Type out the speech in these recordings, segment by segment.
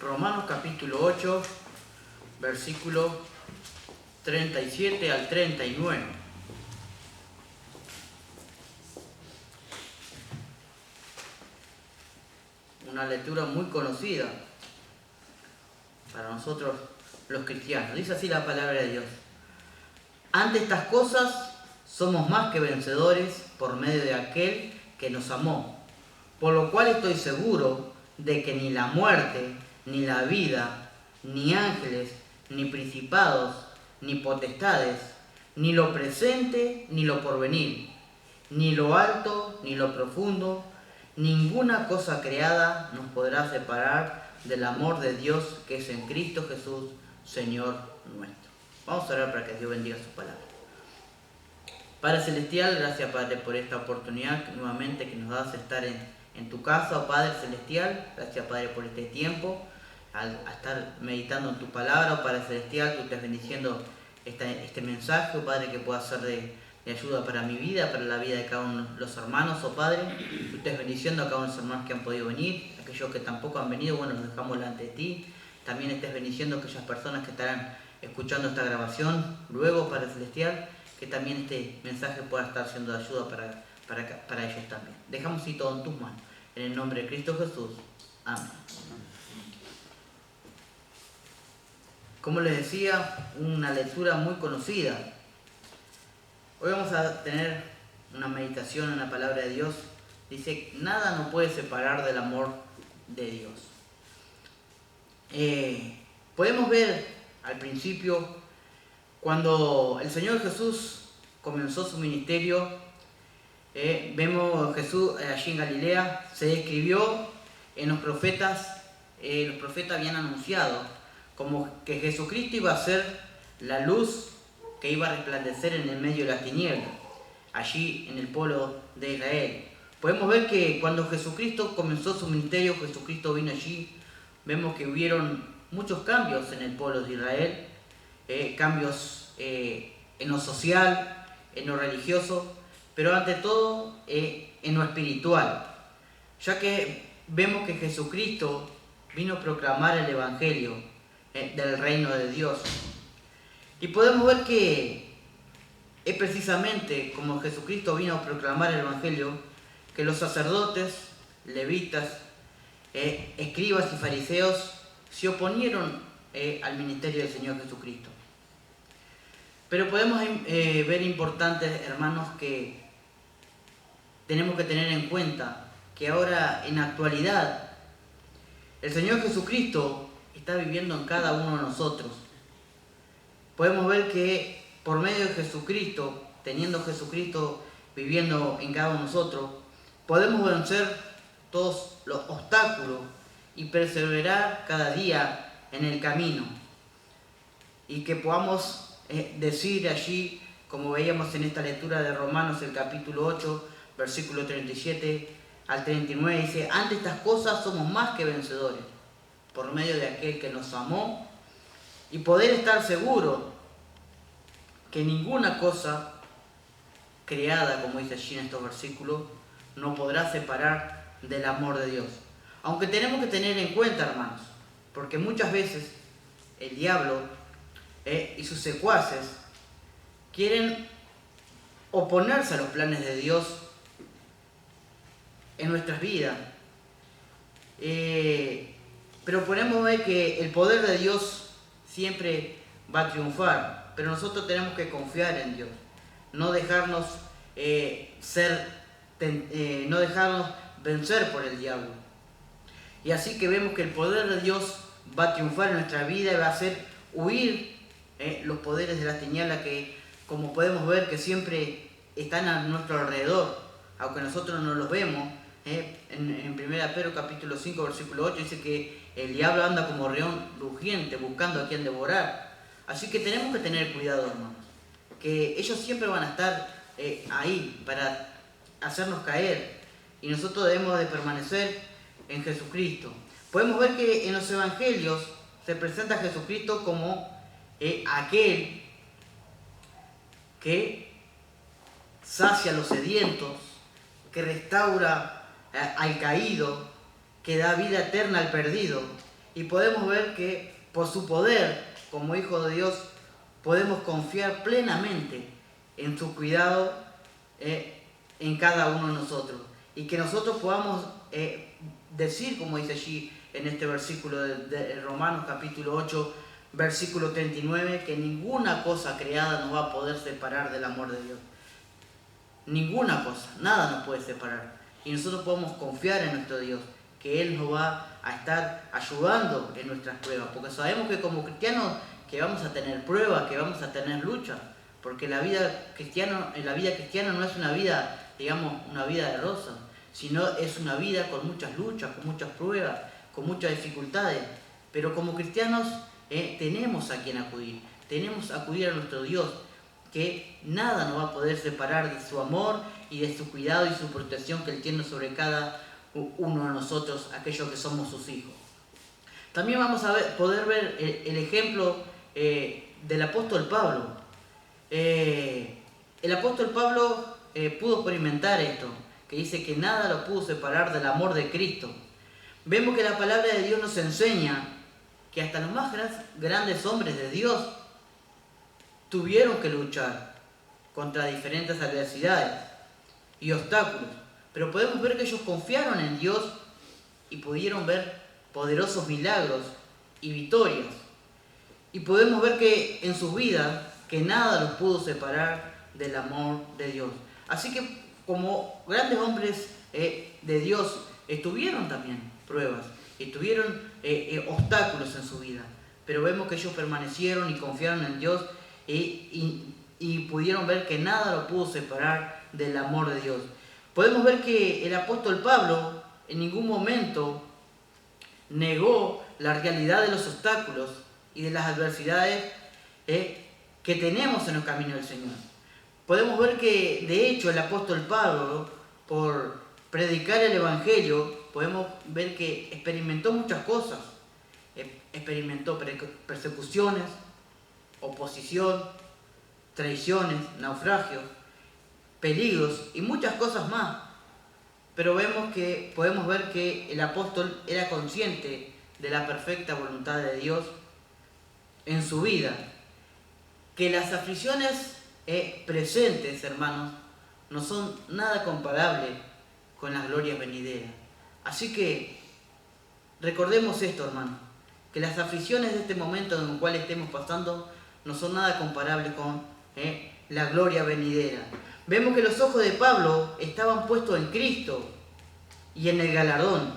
Romanos capítulo 8, versículo 37 al 39. Una lectura muy conocida para nosotros los cristianos. Dice así la palabra de Dios. Ante estas cosas somos más que vencedores por medio de aquel que nos amó. Por lo cual estoy seguro de que ni la muerte, ni la vida, ni ángeles, ni principados, ni potestades, ni lo presente, ni lo porvenir, ni lo alto, ni lo profundo, ninguna cosa creada nos podrá separar del amor de Dios que es en Cristo Jesús, Señor nuestro. Vamos a orar para que Dios bendiga su palabra. Padre Celestial, gracias Padre por esta oportunidad nuevamente que nos das de estar en tu casa, oh Padre Celestial. Gracias Padre por este tiempo, al estar meditando en tu palabra, oh Padre Celestial. Tú estés bendiciendo este mensaje, oh Padre, que pueda ser de ayuda para mi vida, para la vida de cada uno de los hermanos, oh Padre. Tú estés bendiciendo a cada uno de los hermanos que han podido venir, aquellos que tampoco han venido, bueno, los dejamos delante de ti. También estés bendiciendo a aquellas personas que estarán escuchando esta grabación luego, Padre Celestial, que también este mensaje pueda estar siendo de ayuda para ellos también. Dejamos así todo en tus manos. En el nombre de Cristo Jesús. Amén. Como les decía, una lectura muy conocida. Hoy vamos a tener una meditación en la palabra de Dios. Dice, nada nos puede separar del amor de Dios. Podemos ver al principio, cuando el Señor Jesús comenzó su ministerio, vemos a Jesús allí en Galilea, se describió en los profetas habían anunciado como que Jesucristo iba a ser la luz que iba a resplandecer en el medio de las tinieblas, allí en el pueblo de Israel. Podemos ver que cuando Jesucristo comenzó su ministerio, Jesucristo vino allí, vemos que hubieron muchos cambios en el pueblo de Israel, cambios en lo social, en lo religioso, pero ante todo en lo espiritual, ya que vemos que Jesucristo vino a proclamar el Evangelio del reino de Dios. Y podemos ver que es precisamente como Jesucristo vino a proclamar el Evangelio que los sacerdotes, levitas, escribas y fariseos se oponieron al ministerio del Señor Jesucristo. Pero podemos ver importantes, hermanos, que tenemos que tener en cuenta que ahora, en la actualidad, el Señor Jesucristo está viviendo en cada uno de nosotros. Podemos ver que por medio de Jesucristo, teniendo Jesucristo viviendo en cada uno de nosotros, podemos vencer todos los obstáculos y perseverar cada día en el camino. Y que podamos decir allí, como veíamos en esta lectura de Romanos, el capítulo 8, versículo 37 al 39, dice, ante estas cosas somos más que vencedores, por medio de aquel que nos amó, y poder estar seguro que ninguna cosa creada, como dice allí en estos versículos, no podrá separar del amor de Dios. Aunque tenemos que tener en cuenta, hermanos, porque muchas veces el diablo y sus secuaces quieren oponerse a los planes de Dios en nuestras vidas. Pero podemos ver que el poder de Dios siempre va a triunfar, pero nosotros tenemos que confiar en Dios, no dejarnos no dejarnos vencer por el diablo. Y así que vemos que el poder de Dios va a triunfar en nuestra vida y va a hacer huir los poderes de las tinieblas que, como podemos ver, que siempre están a nuestro alrededor, aunque nosotros no los vemos. En 1 Pedro capítulo 5 versículo 8 dice que el diablo anda como león rugiente buscando a quien devorar. Así que tenemos que tener cuidado, hermanos, que ellos siempre van a estar ahí para hacernos caer, y nosotros debemos de permanecer en Jesucristo. Podemos ver que en los evangelios se presenta a Jesucristo como aquel que sacia a los sedientos, que restaura al caído, que da vida eterna al perdido, y podemos ver que por su poder, como hijos de Dios, podemos confiar plenamente en su cuidado en cada uno de nosotros. Y que nosotros podamos decir, como dice allí en este versículo de Romanos capítulo 8, versículo 39, que ninguna cosa creada nos va a poder separar del amor de Dios. Ninguna cosa, nada nos puede separar. Y nosotros podemos confiar en nuestro Dios, que Él nos va a estar ayudando en nuestras pruebas, porque sabemos que como cristianos que vamos a tener pruebas, que vamos a tener luchas, porque la vida cristiana no es una vida, digamos, una vida de rosas, sino es una vida con muchas luchas, con muchas pruebas, con muchas dificultades. Pero como cristianos tenemos a quien acudir, tenemos a acudir a nuestro Dios, que nada nos va a poder separar de su amor y de su cuidado y su protección que Él tiene sobre cada uno de nosotros, aquellos que somos sus hijos. También vamos a poder ver el ejemplo del apóstol Pablo. El apóstol Pablo pudo experimentar esto, que dice que nada lo pudo separar del amor de Cristo. Vemos que la palabra de Dios nos enseña que hasta los más grandes hombres de Dios tuvieron que luchar contra diferentes adversidades y obstáculos, pero podemos ver que ellos confiaron en Dios y pudieron ver poderosos milagros y victorias. Y podemos ver que en sus vidas que nada los pudo separar del amor de Dios. Así que como grandes hombres de Dios estuvieron también pruebas, estuvieron obstáculos en su vida, pero vemos que ellos permanecieron y confiaron en Dios y pudieron ver que nada lo pudo separar del amor de Dios. Podemos ver que el apóstol Pablo en ningún momento negó la realidad de los obstáculos y de las adversidades que tenemos en el camino del Señor. Podemos ver que de hecho el apóstol Pablo, por predicar el Evangelio, podemos ver que experimentó muchas cosas. Experimentó persecuciones, oposición, traiciones, naufragios, peligros y muchas cosas más. Pero podemos ver que el apóstol era consciente de la perfecta voluntad de Dios en su vida. Que las aflicciones presentes, hermanos, no son nada comparables con las glorias venideras. Así que recordemos esto, hermanos, que las aflicciones de este momento en el cual estemos pasando no son nada comparables con la gloria venidera. Vemos que los ojos de Pablo estaban puestos en Cristo y en el galardón,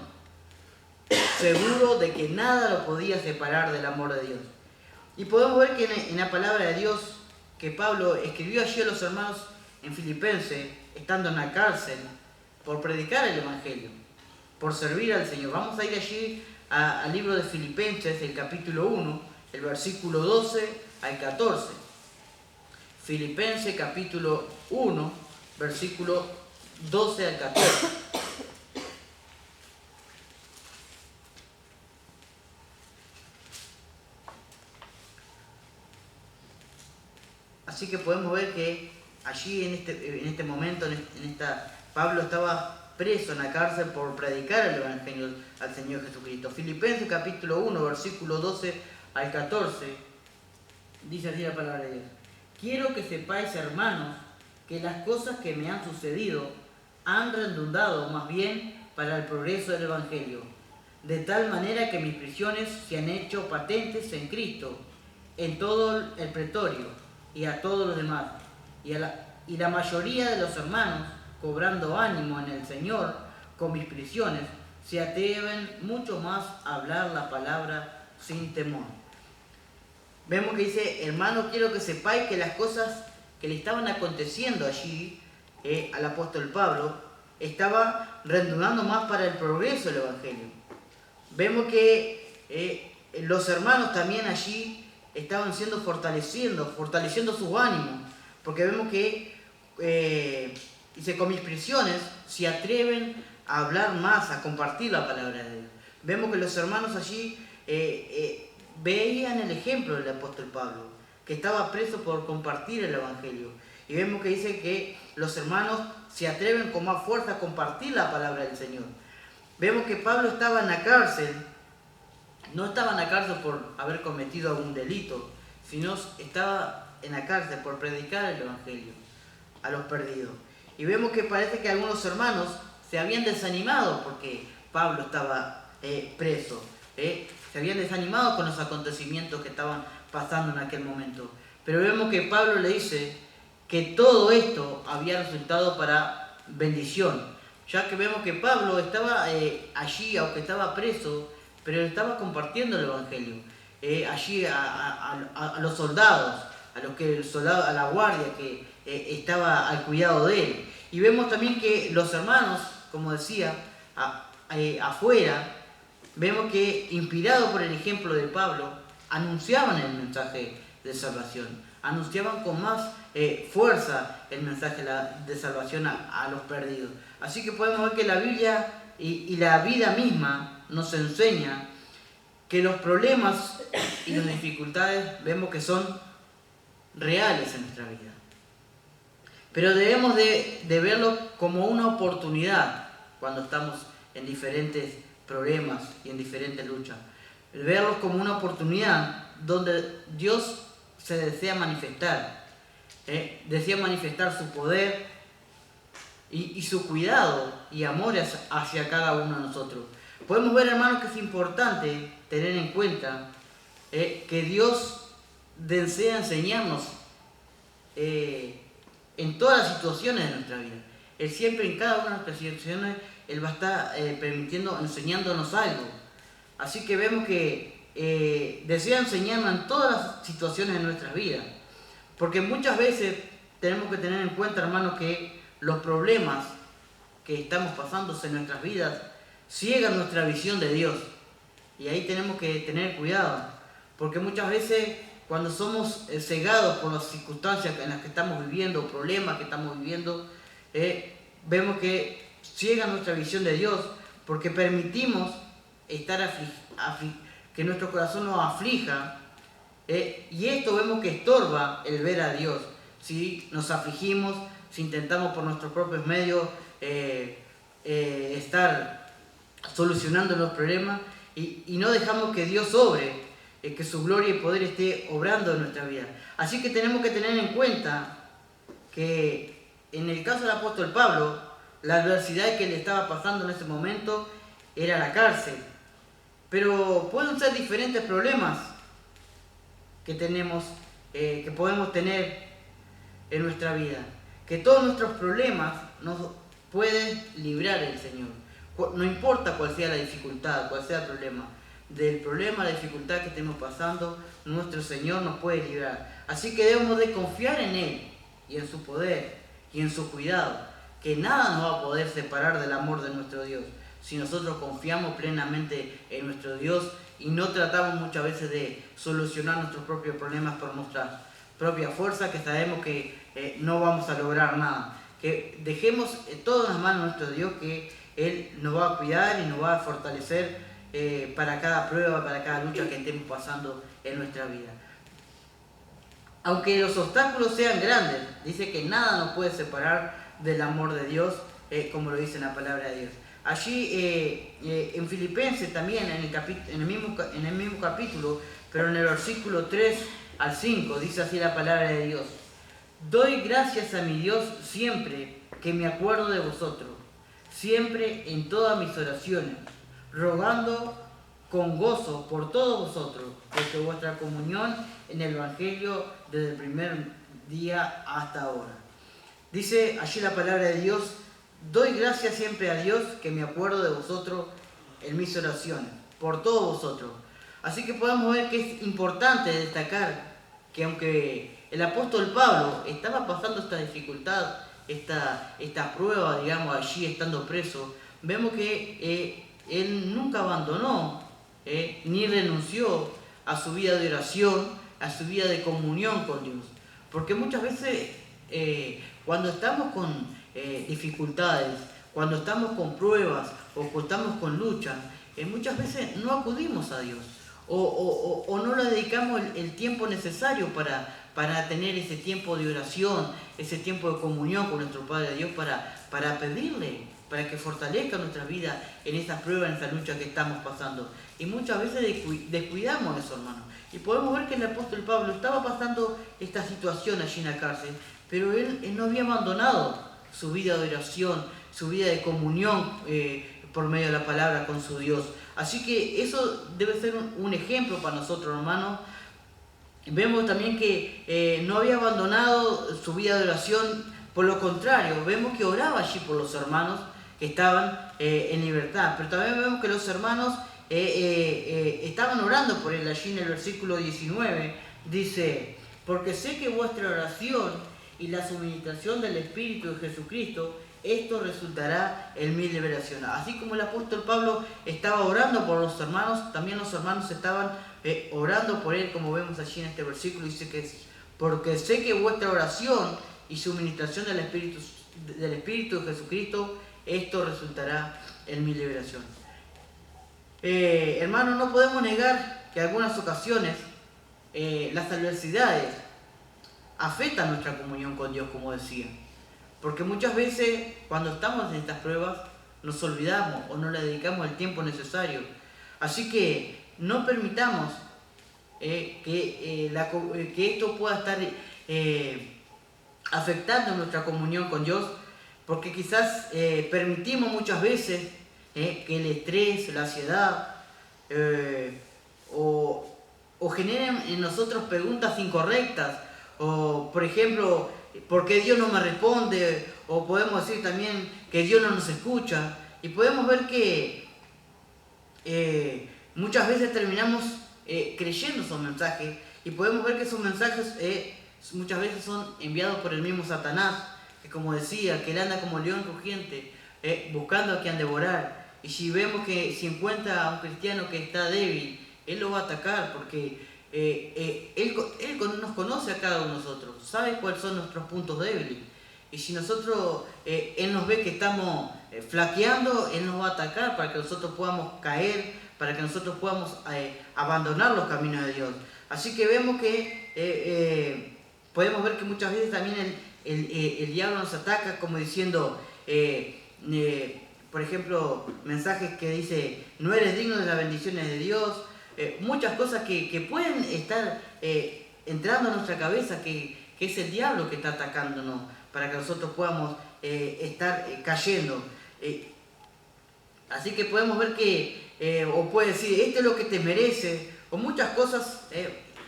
seguro de que nada lo podía separar del amor de Dios. Y podemos ver que en la palabra de Dios que Pablo escribió allí a los hermanos en Filipenses, estando en la cárcel, por predicar el Evangelio, por servir al Señor. Vamos a ir allí al libro de Filipenses, el capítulo 1, el versículo 12 al 14. Filipenses capítulo 1, versículo 12 al 14. Así que podemos ver que allí en este momento, Pablo estaba preso en la cárcel por predicar el Evangelio al Señor Jesucristo. Filipenses capítulo 1, versículo 12 al 14, dice así la palabra de Dios. Quiero que sepáis, hermanos, que las cosas que me han sucedido han redundado más bien para el progreso del Evangelio, de tal manera que mis prisiones se han hecho patentes en Cristo, en todo el pretorio y a todos los demás, y la mayoría de los hermanos, cobrando ánimo en el Señor con mis prisiones, se atreven mucho más a hablar la palabra sin temor. Vemos que dice, hermano, quiero que sepáis que las cosas que le estaban aconteciendo allí al apóstol Pablo estaba redundando más para el progreso del Evangelio. Vemos que los hermanos también allí estaban siendo fortaleciendo su ánimo, porque vemos que dice, con mis prisiones se atreven a hablar más, a compartir la palabra de Dios. Vemos que los hermanos allí veían el ejemplo del apóstol Pablo, que estaba preso por compartir el Evangelio. Y vemos que dice que los hermanos se atreven con más fuerza a compartir la palabra del Señor. Vemos que Pablo estaba en la cárcel no estaba en la cárcel por haber cometido algún delito, sino estaba en la cárcel por predicar el Evangelio a los perdidos. Y vemos que parece que algunos hermanos se habían desanimado porque Pablo estaba preso. Se habían desanimado con los acontecimientos que estaban pasando en aquel momento. Pero vemos que Pablo le dice que todo esto había resultado para bendición, ya que vemos que Pablo estaba allí, aunque estaba preso, pero estaba compartiendo el Evangelio allí a los soldados, a la guardia que estaba al cuidado de él. Y vemos también que los hermanos, como decía, afuera, vemos que inspirados por el ejemplo de Pablo, anunciaban el mensaje de salvación, anunciaban con más fuerza el mensaje de salvación a los perdidos. Así que podemos ver que la Biblia y la vida misma nos enseña que los problemas y las dificultades vemos que son reales en nuestra vida. Pero debemos de verlo como una oportunidad cuando estamos en diferentes problemas y en diferentes luchas. Verlos como una oportunidad donde Dios se desea manifestar. Desea manifestar su poder y su cuidado y amor hacia cada uno de nosotros. Podemos ver, hermanos, que es importante tener en cuenta que Dios desea enseñarnos en todas las situaciones de nuestra vida. Él siempre, en cada una de nuestras situaciones, Él va a estar enseñándonos algo. Así que vemos que desea enseñarnos en todas las situaciones de nuestras vidas. Porque muchas veces tenemos que tener en cuenta, hermanos, que los problemas que estamos pasando en nuestras vidas ciegan nuestra visión de Dios. Y ahí tenemos que tener cuidado. Porque muchas veces cuando somos cegados por las circunstancias en las que estamos viviendo, problemas que estamos viviendo, vemos que ciega nuestra visión de Dios, porque permitimos estar que nuestro corazón nos aflija, y esto vemos que estorba el ver a Dios. Si nos afligimos, si intentamos por nuestros propios medios estar solucionando los problemas y no dejamos que Dios obre, que su gloria y poder esté obrando en nuestra vida. Así que tenemos que tener en cuenta que en el caso del apóstol Pablo, la adversidad que le estaba pasando en ese momento era la cárcel. Pero pueden ser diferentes problemas que tenemos, que podemos tener en nuestra vida. Que todos nuestros problemas nos puede librar el Señor. No importa cuál sea la dificultad, cuál sea el problema. Del problema, la dificultad que estemos pasando, nuestro Señor nos puede librar. Así que debemos de confiar en Él y en su poder y en su cuidado, que nada nos va a poder separar del amor de nuestro Dios si nosotros confiamos plenamente en nuestro Dios y no tratamos muchas veces de solucionar nuestros propios problemas por nuestra propia fuerza, que sabemos que no vamos a lograr nada. Que dejemos todo en las manos de nuestro Dios, que Él nos va a cuidar y nos va a fortalecer para cada prueba, para cada lucha que estemos pasando en nuestra vida. Aunque los obstáculos sean grandes, dice que nada nos puede separar del amor de Dios, como lo dice en la palabra de Dios. Allí en Filipenses también, en el mismo capítulo, pero en el versículo 3 al 5, dice así la palabra de Dios: doy gracias a mi Dios siempre que me acuerdo de vosotros, siempre en todas mis oraciones, rogando con gozo por todos vosotros, porque vuestra comunión en el Evangelio desde el primer día hasta ahora. Dice allí la palabra de Dios: doy gracias siempre a Dios que me acuerdo de vosotros en mis oraciones, por todos vosotros. Así que podemos ver que es importante destacar que aunque el apóstol Pablo estaba pasando esta dificultad, esta prueba, digamos, allí estando preso, vemos que él nunca abandonó ni renunció a su vida de oración, a su vida de comunión con Dios. Porque muchas veces cuando estamos con dificultades, cuando estamos con pruebas o cuando estamos con luchas, muchas veces no acudimos a Dios o no le dedicamos el tiempo necesario para tener ese tiempo de oración, ese tiempo de comunión con nuestro Padre Dios, para pedirle para que fortalezca nuestra vida en esta prueba, en esta lucha que estamos pasando. Y muchas veces descuidamos eso, hermano. Y podemos ver que el apóstol Pablo estaba pasando esta situación allí en la cárcel, pero él no había abandonado su vida de oración, su vida de comunión por medio de la palabra con su Dios. Así que eso debe ser un ejemplo para nosotros, hermanos. Vemos también que no había abandonado su vida de oración, por lo contrario, vemos que oraba allí por los hermanos que estaban en libertad, pero también vemos que los hermanos estaban orando por él. Allí en el versículo 19 dice: porque sé que vuestra oración y la suministración del Espíritu de Jesucristo, esto resultará en mi liberación. Así como el apóstol Pablo estaba orando por los hermanos, también los hermanos estaban orando por él, como vemos allí en este versículo. Dice que porque sé que vuestra oración y suministración del Espíritu de Jesucristo, esto resultará en mi liberación. Hermanos, no podemos negar que en algunas ocasiones las adversidades afectan nuestra comunión con Dios, como decía. Porque muchas veces cuando estamos en estas pruebas nos olvidamos o no le dedicamos el tiempo necesario. Así que no permitamos que esto pueda estar afectando nuestra comunión con Dios, porque quizás permitimos muchas veces que el estrés, la ansiedad o generen en nosotros preguntas incorrectas, o por ejemplo, ¿por qué Dios no me responde? O podemos decir también que Dios no nos escucha, y podemos ver que muchas veces terminamos creyendo esos mensajes, y podemos ver que esos mensajes muchas veces son enviados por el mismo Satanás, que como decía, que él anda como león rugiente, buscando a quien devorar. Y si vemos que si encuentra a un cristiano que está débil, él lo va a atacar, porque él nos conoce a cada uno de nosotros, sabe cuáles son nuestros puntos débiles. Y si nosotros, él nos ve que estamos flaqueando, él nos va a atacar para que nosotros podamos caer, para que nosotros podamos abandonar los caminos de Dios. Así que vemos que podemos ver que muchas veces también el diablo nos ataca, como diciendo, por ejemplo, mensajes que dice: no eres digno de las bendiciones de Dios. Muchas cosas que pueden estar entrando a nuestra cabeza, que es el diablo que está atacándonos, para que nosotros podamos estar cayendo. Así que podemos ver que, o puede decir, esto es lo que te merece, o muchas cosas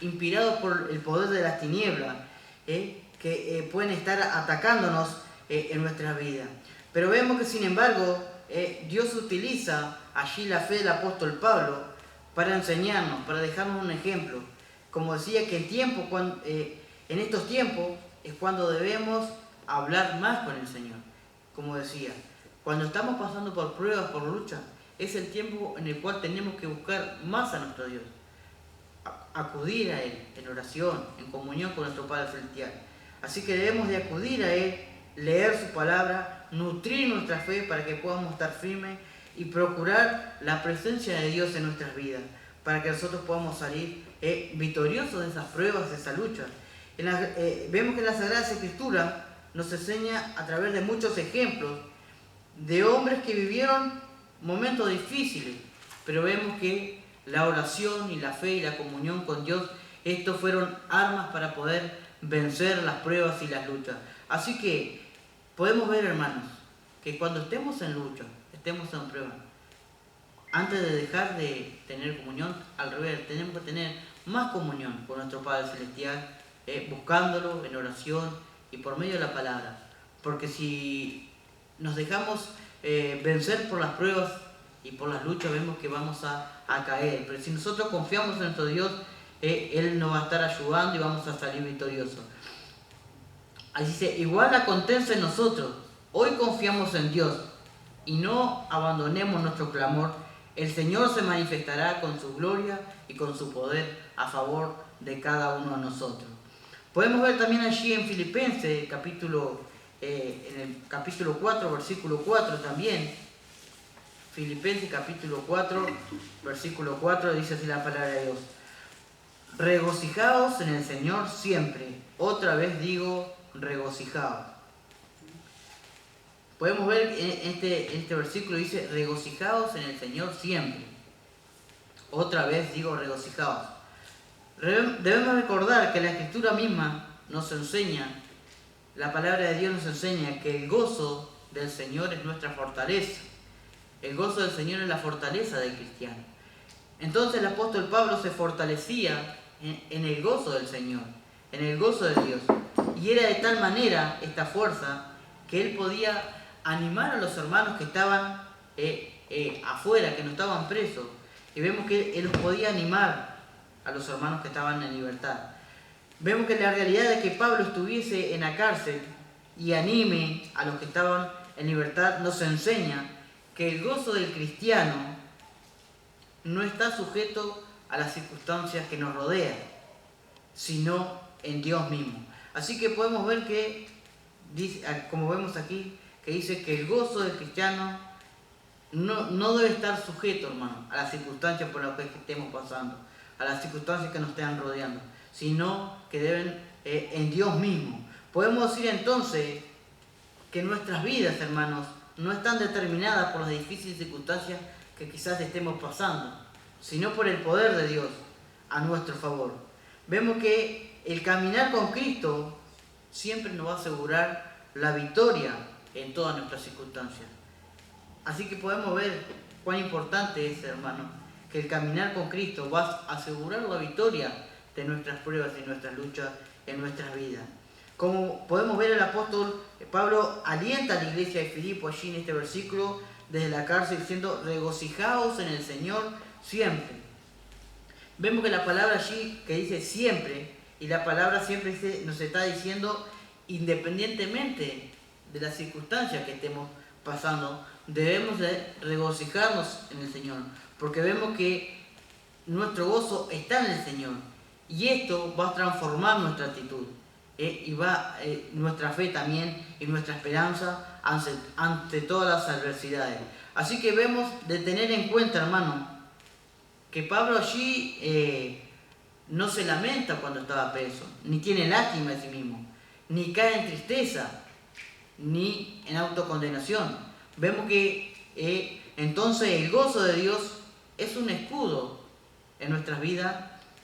inspiradas por el poder de las tinieblas, que pueden estar atacándonos en nuestra vida. Pero vemos que, sin embargo, Dios utiliza allí la fe del apóstol Pablo para enseñarnos, para dejarnos un ejemplo. Como decía, que en estos tiempos es cuando debemos hablar más con el Señor. Como decía, cuando estamos pasando por pruebas, por lucha, es el tiempo en el cual tenemos que buscar más a nuestro Dios, acudir a Él en oración, en comunión con nuestro Padre Celestial. Así que debemos de acudir a Él, leer su palabra, nutrir nuestra fe para que podamos estar firmes y procurar la presencia de Dios en nuestras vidas, para que nosotros podamos salir victoriosos de esas pruebas, de esa lucha. Vemos que en la Sagrada Escritura nos enseña a través de muchos ejemplos de hombres que vivieron momentos difíciles, pero vemos que la oración y la fe y la comunión con Dios, estos fueron armas para poder vencer las pruebas y las luchas. Así que podemos ver, hermanos, que cuando estemos en lucha, estemos en prueba, antes de dejar de tener comunión, al revés, tenemos que tener más comunión con nuestro Padre Celestial, buscándolo en oración y por medio de la palabra. Porque si nos dejamos vencer por las pruebas y por las luchas, vemos que vamos a caer. Pero si nosotros confiamos en nuestro Dios, Él nos va a estar ayudando y vamos a salir victoriosos. Así dice: igual acontece en nosotros, hoy confiamos en Dios y no abandonemos nuestro clamor. El Señor se manifestará con su gloria y con su poder a favor de cada uno de nosotros. Podemos ver también allí en Filipenses, en el capítulo 4, versículo 4 también. Filipenses capítulo 4, versículo 4, dice así la palabra de Dios: regocijaos en el Señor siempre. Otra vez digo, regocijaos. Podemos ver en este versículo dice, regocijaos en el Señor siempre. Otra vez digo regocijaos. Debemos recordar que la Escritura misma nos enseña, la palabra de Dios nos enseña que el gozo del Señor es nuestra fortaleza. El gozo del Señor es la fortaleza del cristiano. Entonces el apóstol Pablo se fortalecía en el gozo del Señor, en el gozo de Dios. Y era de tal manera esta fuerza que él podía animar a los hermanos que estaban afuera, que no estaban presos. Y vemos que él los podía animar a los hermanos que estaban en libertad. Vemos que la realidad de que Pablo estuviese en la cárcel y anime a los que estaban en libertad nos enseña que el gozo del cristiano no está sujeto a las circunstancias que nos rodean, sino en Dios mismo. Así que podemos ver que, como vemos aquí, que dice que el gozo del cristiano no debe estar sujeto, hermano, a las circunstancias por las que estemos pasando, a las circunstancias que nos estén rodeando, sino que deben en Dios mismo. Podemos decir entonces que nuestras vidas, hermanos, no están determinadas por las difíciles circunstancias que quizás estemos pasando, sino por el poder de Dios a nuestro favor. Vemos que el caminar con Cristo siempre nos va a asegurar la victoria en todas nuestras circunstancias. Así que podemos ver cuán importante es, hermano, que el caminar con Cristo va a asegurar la victoria de nuestras pruebas y nuestras luchas en nuestras vidas. Como podemos ver, el apóstol Pablo alienta a la iglesia de Filipo allí en este versículo desde la cárcel diciendo, regocijaos en el Señor siempre. Vemos que la palabra allí que dice siempre, y la palabra siempre nos está diciendo independientemente de las circunstancias que estemos pasando, debemos de regocijarnos en el Señor, porque vemos que nuestro gozo está en el Señor, y esto va a transformar nuestra actitud, y va nuestra fe también y nuestra esperanza ante todas las adversidades. Así que debemos de tener en cuenta, hermano, que Pablo allí no se lamenta cuando estaba preso, ni tiene lástima de sí mismo, ni cae en tristeza, ni en autocondenación. Vemos que entonces el gozo de Dios es un escudo en nuestras vidas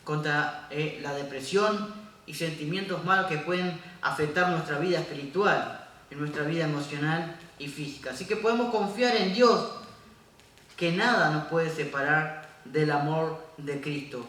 contra la depresión y sentimientos malos que pueden afectar nuestra vida espiritual, en nuestra vida emocional y física. Así que podemos confiar en Dios, que nada nos puede separar del amor de Cristo.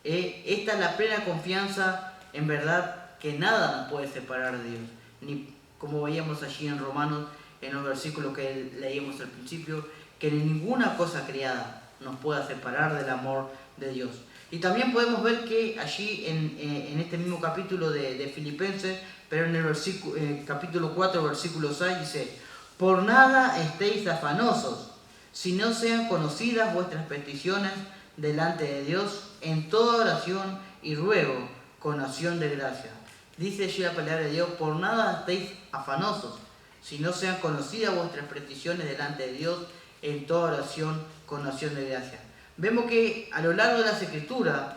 Esta es la plena confianza, en verdad, que nada nos puede separar de Dios. Ni como veíamos allí en Romanos, en los versículos que leímos al principio, que ninguna cosa creada nos pueda separar del amor de Dios. Y también podemos ver que allí en este mismo capítulo de Filipenses, pero en el capítulo 4, versículo 6, dice, por nada estéis afanosos, si no sean conocidas vuestras peticiones delante de Dios en toda oración y ruego con acción de gracia. Dice allí la palabra de Dios, por nada estéis afanosos, si no sean conocidas vuestras peticiones delante de Dios en toda oración con acción de gracia. Vemos que a lo largo de las Escrituras,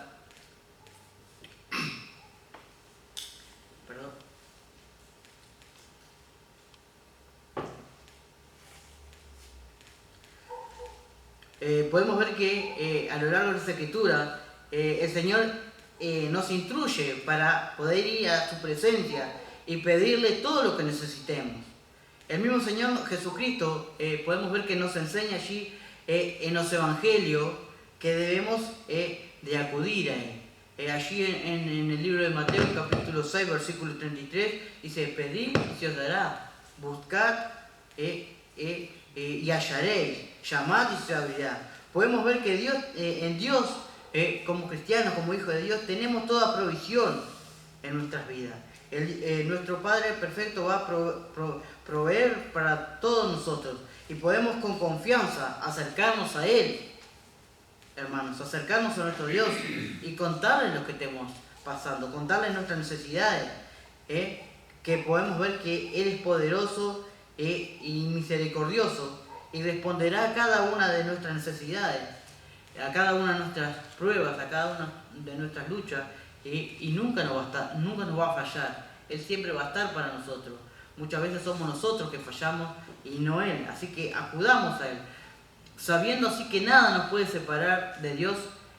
podemos ver que a lo largo de las Escrituras el Señor nos instruye para poder ir a su presencia y pedirle todo lo que necesitemos. El mismo Señor Jesucristo podemos ver que nos enseña allí en los Evangelios que debemos de acudir a Él. Allí en el libro de Mateo, capítulo 6, versículo 33, dice, pedid y se os dará, buscad y hallaréis, llamad y se abrirá. Podemos ver que en Dios, como cristianos, como hijos de Dios, tenemos toda provisión en nuestras vidas. Nuestro Padre perfecto va a proveer para todos nosotros y podemos con confianza acercarnos a Él, hermanos, acercarnos a nuestro Dios y contarle lo que estemos pasando, contarle nuestras necesidades, que podemos ver que Él es poderoso y misericordioso y responderá a cada una de nuestras necesidades, a cada una de nuestras pruebas, a cada una de nuestras luchas, y nunca nos va a fallar. Él siempre va a estar para nosotros. Muchas veces somos nosotros que fallamos y no Él. Así que acudamos a Él. Sabiendo así que nada nos puede separar de Dios,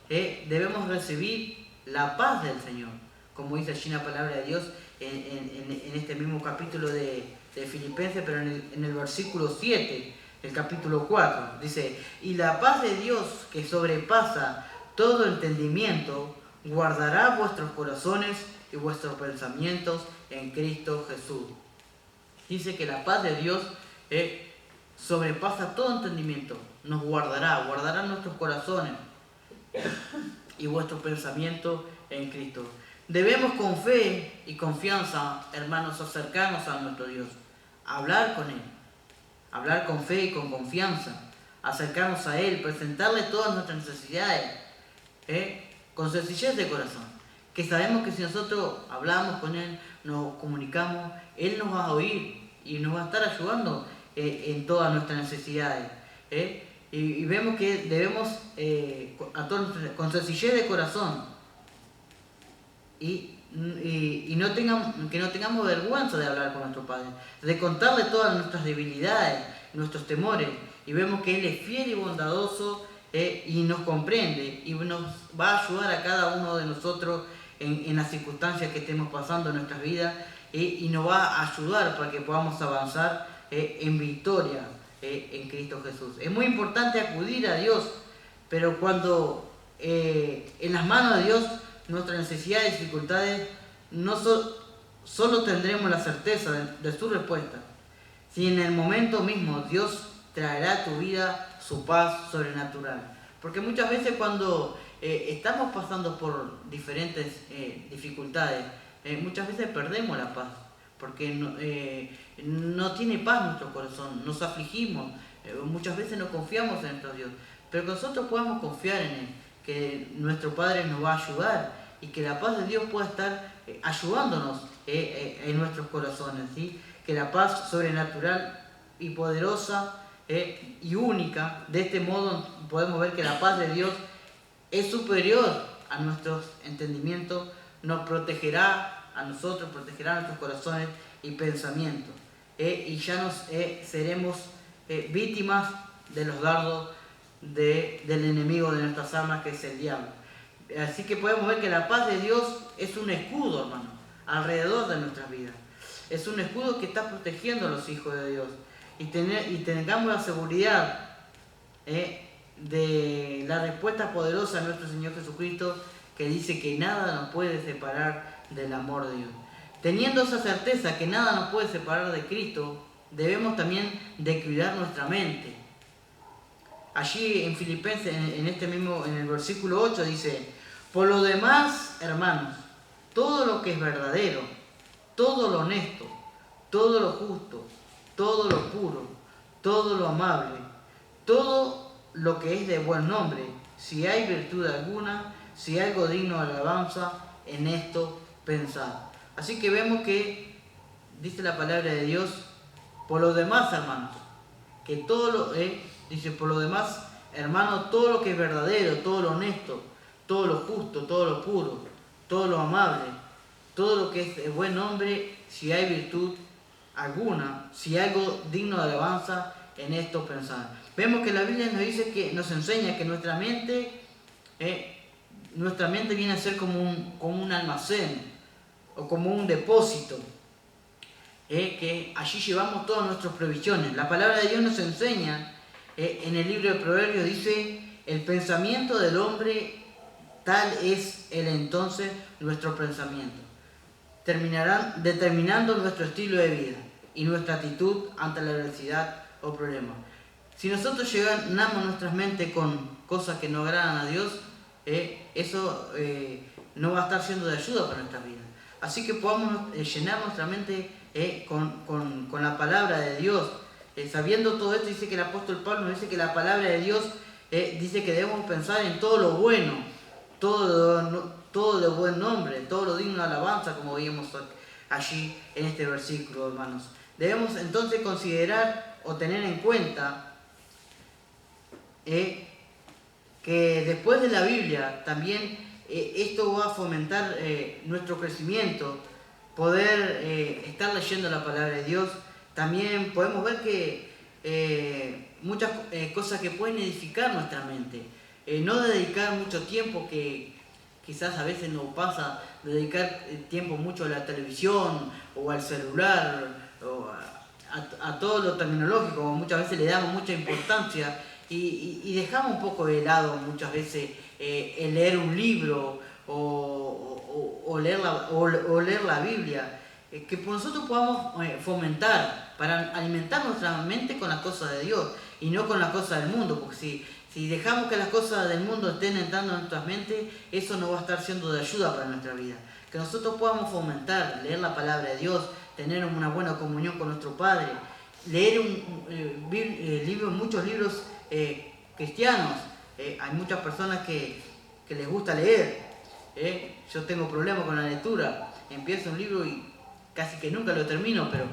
debemos recibir la paz del Señor. Como dice allí la palabra de Dios en este mismo capítulo de Filipenses, pero en el versículo 7, el capítulo 4. Dice, y la paz de Dios que sobrepasa todo entendimiento, guardará vuestros corazones y vuestros pensamientos en Cristo Jesús. Dice que la paz de Dios sobrepasa todo entendimiento, nos guardará nuestros corazones y vuestros pensamientos en Cristo. Debemos con fe y confianza, hermanos, acercarnos a nuestro Dios, hablar con Él, hablar con fe y con confianza, acercarnos a Él, presentarle todas nuestras necesidades, con sencillez de corazón, que sabemos que si nosotros hablamos con Él, nos comunicamos, Él nos va a oír y nos va a estar ayudando en todas nuestras necesidades. Y vemos que debemos, con sencillez de corazón, y que no tengamos vergüenza de hablar con nuestro Padre, de contarle todas nuestras debilidades, nuestros temores, y vemos que Él es fiel y bondadoso, y nos comprende y nos va a ayudar a cada uno de nosotros en las circunstancias que estemos pasando en nuestras vidas, y nos va a ayudar para que podamos avanzar en victoria en Cristo Jesús. Es muy importante acudir a Dios, pero cuando en las manos de Dios nuestras necesidades y dificultades, no solo tendremos la certeza de su respuesta, si en el momento mismo Dios traerá a tu vida su paz sobrenatural. Porque muchas veces cuando estamos pasando por diferentes dificultades, muchas veces perdemos la paz, porque no tiene paz nuestro corazón, nos afligimos, muchas veces no confiamos en nuestro Dios, pero que nosotros podamos confiar en Él, que nuestro Padre nos va a ayudar y que la paz de Dios pueda estar ayudándonos en nuestros corazones, ¿sí? Que la paz sobrenatural y poderosa y única, de este modo podemos ver que la paz de Dios es superior a nuestros entendimientos, nos protegerá a nosotros, protegerá nuestros corazones y pensamientos, y ya no seremos víctimas de los dardos del enemigo de nuestras almas, que es el diablo. Así que podemos ver que la paz de Dios es un escudo, hermano, alrededor de nuestras vidas. Es un escudo que está protegiendo a los hijos de Dios. Y tengamos la seguridad de la respuesta poderosa de nuestro Señor Jesucristo, que dice que nada nos puede separar del amor de Dios. Teniendo esa certeza que nada nos puede separar de Cristo, debemos también de cuidar nuestra mente. Allí en Filipenses, en el versículo 8 dice, por lo demás, hermanos, todo lo que es verdadero, todo lo honesto, todo lo justo, todo lo puro, todo lo amable, todo lo que es de buen nombre, si hay virtud alguna, si hay algo digno de alabanza, en esto pensad. Así que vemos que dice la palabra de Dios, por lo demás, hermanos, que todo lo dice, por lo demás, hermanos, todo lo que es verdadero, todo lo honesto, todo lo justo, todo lo puro, todo lo amable, todo lo que es de buen nombre, si hay virtud alguna, si hay algo digno de alabanza, en esto pensar. Vemos que la Biblia nos dice, que nos enseña que nuestra mente viene a ser como un almacén o como un depósito, que allí llevamos todas nuestras provisiones. La palabra de Dios nos enseña, en el libro de Proverbios dice, el pensamiento del hombre, tal es el entonces nuestro pensamiento, determinando nuestro estilo de vida y nuestra actitud ante la adversidad o problema. Si nosotros llenamos nuestras mentes con cosas que no agradan a Dios, eso no va a estar siendo de ayuda para nuestra vida. Así que podamos llenar nuestra mente con la palabra de Dios. Sabiendo todo esto, dice que el apóstol Pablo nos dice que la palabra de Dios dice que debemos pensar en todo lo bueno, todo de buen nombre, todo lo digno de alabanza, como veíamos allí en este versículo, hermanos. Debemos entonces considerar o tener en cuenta que después de la Biblia también esto va a fomentar nuestro crecimiento, poder estar leyendo la palabra de Dios. También podemos ver que muchas cosas que pueden edificar nuestra mente. No dedicar mucho tiempo, que quizás a veces nos pasa, dedicar tiempo mucho a la televisión o al celular o a todo lo tecnológico. Muchas veces le damos mucha importancia y dejamos un poco de lado muchas veces el leer un libro o leer la Biblia, que nosotros podamos fomentar para alimentar nuestra mente con las cosas de Dios y no con las cosas del mundo, porque si dejamos que las cosas del mundo estén entrando en nuestras mentes, eso no va a estar siendo de ayuda para nuestra vida. Que nosotros podamos fomentar, leer la palabra de Dios, tener una buena comunión con nuestro Padre, leer muchos libros cristianos. Hay muchas personas que les gusta leer. Yo tengo problemas con la lectura. Empiezo un libro y casi que nunca lo termino, pero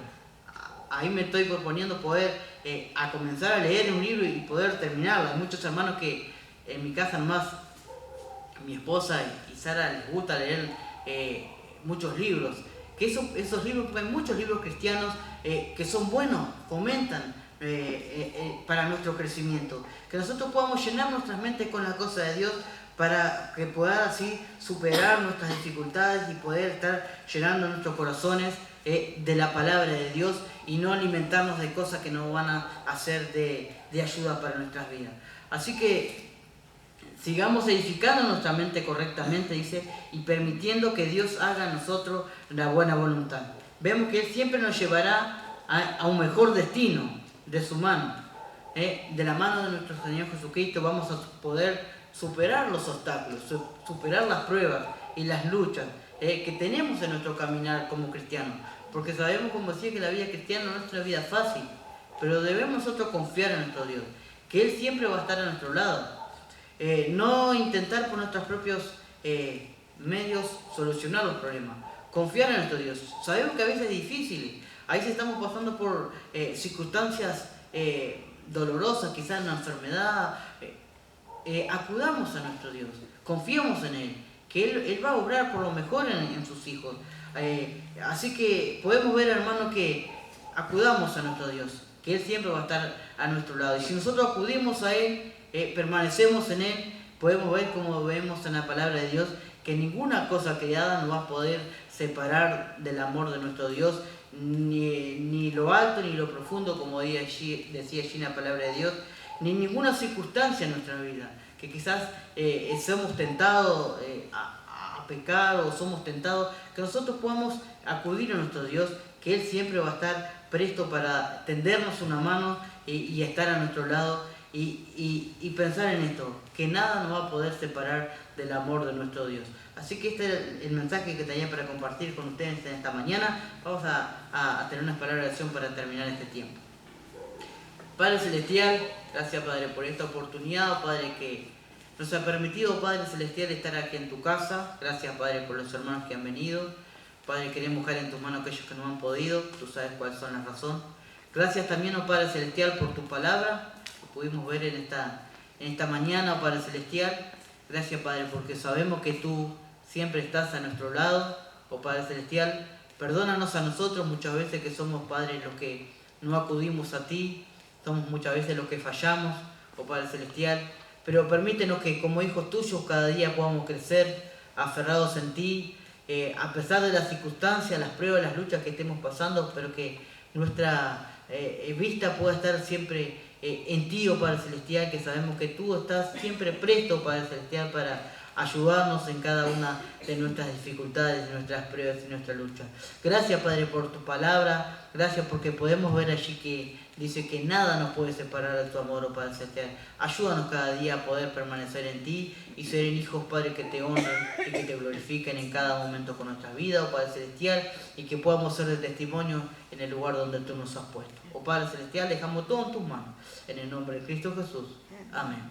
ahí me estoy proponiendo poder a comenzar a leer un libro y poder terminarlo. Hay muchos hermanos que en mi casa, más mi esposa y Sara, les gusta leer muchos libros. Que esos libros, hay muchos libros cristianos que son buenos, fomentan para nuestro crecimiento. Que nosotros podamos llenar nuestras mentes con las cosas de Dios para que pueda así superar nuestras dificultades y poder estar llenando nuestros corazones de la palabra de Dios y no alimentarnos de cosas que nos van a hacer de ayuda para nuestras vidas. Así que sigamos edificando nuestra mente correctamente, dice, y permitiendo que Dios haga en nosotros la buena voluntad. Vemos que Él siempre nos llevará a un mejor destino de su mano. De la mano de nuestro Señor Jesucristo vamos a poder superar los obstáculos, superar las pruebas y las luchas que tenemos en nuestro caminar como cristianos. Porque sabemos, como decía, que la vida cristiana no es una vida fácil, pero debemos nosotros confiar en nuestro Dios, que Él siempre va a estar a nuestro lado. No intentar por nuestros propios medios solucionar los problemas, confiar en nuestro Dios. Sabemos que a veces es difícil, a veces estamos pasando por circunstancias dolorosas, quizás una enfermedad. Acudamos a nuestro Dios, confiamos en Él, que Él va a obrar por lo mejor en sus hijos. Así que podemos ver, hermanos, que acudamos a nuestro Dios, que Él siempre va a estar a nuestro lado. Y si nosotros acudimos a Él, permanecemos en Él, podemos ver, como vemos en la palabra de Dios, que ninguna cosa creada nos va a poder separar del amor de nuestro Dios, ni lo alto ni lo profundo, como decía allí en la palabra de Dios, ni ninguna circunstancia en nuestra vida, que quizás somos tentados a pecar o somos tentados, que nosotros podamos acudir a nuestro Dios, que Él siempre va a estar presto para tendernos una mano y estar a nuestro lado y pensar en esto, que nada nos va a poder separar del amor de nuestro Dios. Así que este es el mensaje que tenía para compartir con ustedes en esta mañana. Vamos a tener unas palabras de oración para terminar este tiempo. Padre Celestial, gracias, Padre, por esta oportunidad, Padre, que nos ha permitido, Padre Celestial, estar aquí en tu casa. Gracias, Padre, por los hermanos que han venido. Padre, queremos dejar en tus manos aquellos que no han podido. Tú sabes cuáles son las razones. Gracias también, oh Padre Celestial, por tu palabra que pudimos ver en esta mañana, oh Padre Celestial. Gracias, Padre, porque sabemos que tú siempre estás a nuestro lado, oh Padre Celestial. Perdónanos a nosotros muchas veces que somos, Padre, los que no acudimos a ti. Somos muchas veces los que fallamos, oh Padre Celestial, pero permítenos que como hijos tuyos cada día podamos crecer aferrados en ti, a pesar de las circunstancias, las pruebas, las luchas que estemos pasando, pero que nuestra vista pueda estar siempre en ti, oh Padre Celestial, que sabemos que tú estás siempre presto, Padre Celestial, para ayudarnos en cada una de nuestras dificultades, de nuestras pruebas y nuestras luchas. Gracias, Padre, por tu palabra. Gracias porque podemos ver allí que dice que nada nos puede separar de tu amor, oh Padre Celestial. Ayúdanos cada día a poder permanecer en ti y ser hijos, Padre, que te honren y que te glorifiquen en cada momento con nuestra vida, oh Padre Celestial, y que podamos ser de testimonio en el lugar donde tú nos has puesto. Oh Padre Celestial, dejamos todo en tus manos. En el nombre de Cristo Jesús. Amén.